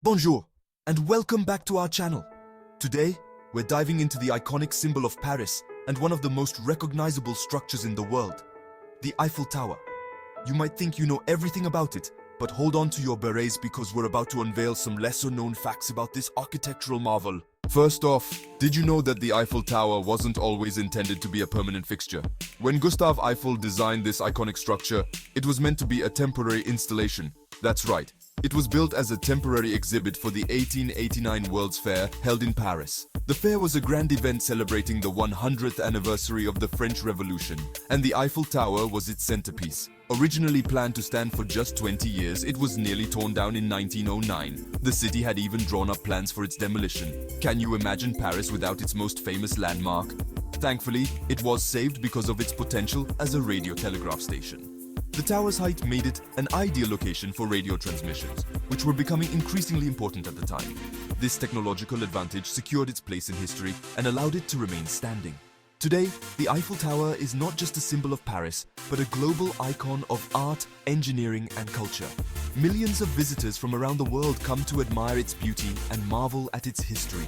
Bonjour, and welcome back to our channel. Today, we're diving into the iconic symbol of Paris and one of the most recognizable structures in the world, the Eiffel Tower. You might think you know everything about it, but hold on to your berets because we're about to unveil some lesser-known facts about this architectural marvel. First off, did you know that the Eiffel Tower wasn't always intended to be a permanent fixture? When Gustave Eiffel designed this iconic structure, it was meant to be a temporary installation. That's right. It was built as a temporary exhibit for the 1889 World's Fair held in Paris. The fair was a grand event celebrating the 100th anniversary of the French Revolution, and the Eiffel Tower was its centerpiece. Originally planned to stand for just 20 years, it was nearly torn down in 1909. The city had even drawn up plans for its demolition. Can you imagine Paris without its most famous landmark? Thankfully, it was saved because of its potential as a radio telegraph station. The tower's height made it an ideal location for radio transmissions, which were becoming increasingly important at the time. This technological advantage secured its place in history and allowed it to remain standing. Today, the Eiffel Tower is not just a symbol of Paris, but a global icon of art, engineering, and culture. Millions of visitors from around the world come to admire its beauty and marvel at its history.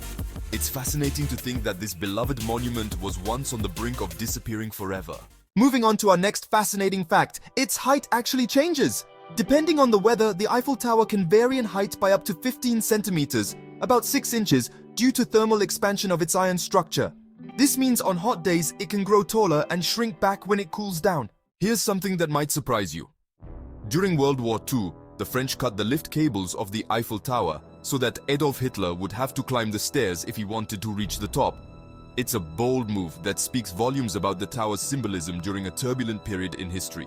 It's fascinating to think that this beloved monument was once on the brink of disappearing forever. Moving on to our next fascinating fact, its height actually changes. Depending on the weather, the Eiffel Tower can vary in height by up to 15 centimeters, about 6 inches, due to thermal expansion of its iron structure. This means on hot days, it can grow taller and shrink back when it cools down. Here's something that might surprise you. During World War II, the French cut the lift cables of the Eiffel Tower so that Adolf Hitler would have to climb the stairs if he wanted to reach the top. It's a bold move that speaks volumes about the tower's symbolism during a turbulent period in history.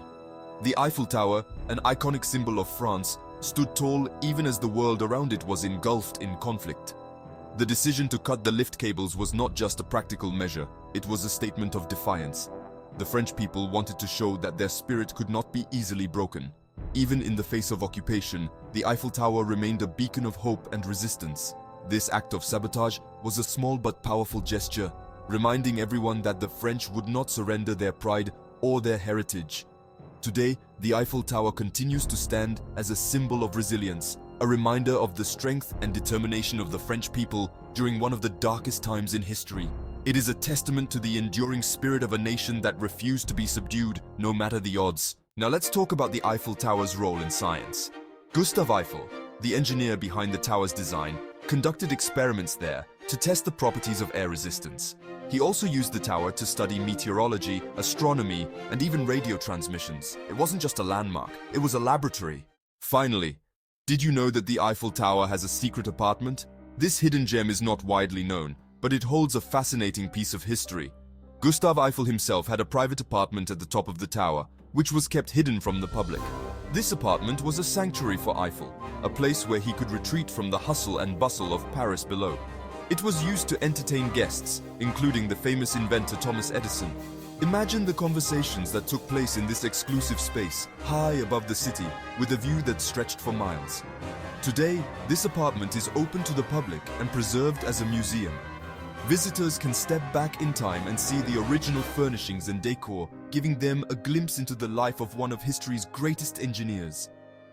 The Eiffel Tower, an iconic symbol of France, stood tall even as the world around it was engulfed in conflict. The decision to cut the lift cables was not just a practical measure, it was a statement of defiance. The French people wanted to show that their spirit could not be easily broken. Even in the face of occupation, the Eiffel Tower remained a beacon of hope and resistance. This act of sabotage was a small but powerful gesture, reminding everyone that the French would not surrender their pride or their heritage. Today, the Eiffel Tower continues to stand as a symbol of resilience, a reminder of the strength and determination of the French people during one of the darkest times in history. It is a testament to the enduring spirit of a nation that refused to be subdued, no matter the odds. Now let's talk about the Eiffel Tower's role in science. Gustave Eiffel, the engineer behind the tower's design, conducted experiments there to test the properties of air resistance. He also used the tower to study meteorology, astronomy, and even radio transmissions. It wasn't just a landmark, it was a laboratory. Finally, did you know that the Eiffel Tower has a secret apartment? This hidden gem is not widely known, but it holds a fascinating piece of history. Gustave Eiffel himself had a private apartment at the top of the tower, which was kept hidden from the public. This apartment was a sanctuary for Eiffel, a place where he could retreat from the hustle and bustle of Paris below. It was used to entertain guests, including the famous inventor Thomas Edison. Imagine the conversations that took place in this exclusive space, high above the city, with a view that stretched for miles. Today, this apartment is open to the public and preserved as a museum. Visitors can step back in time and see the original furnishings and decor, giving them a glimpse into the life of one of history's greatest engineers.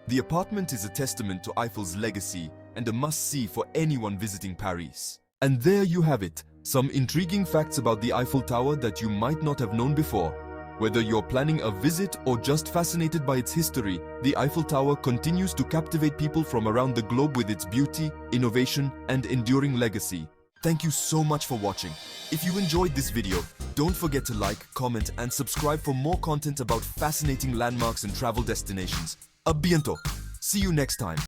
The apartment is a testament to Eiffel's legacy and a must-see for anyone visiting Paris. And there you have it, some intriguing facts about the Eiffel Tower that you might not have known before. Whether you're planning a visit or just fascinated by its history, the Eiffel Tower continues to captivate people from around the globe with its beauty, innovation, and enduring legacy. Thank you so much for watching. If you enjoyed this video, don't forget to like, comment, and subscribe for more content about fascinating landmarks and travel destinations. A bientôt! See you next time.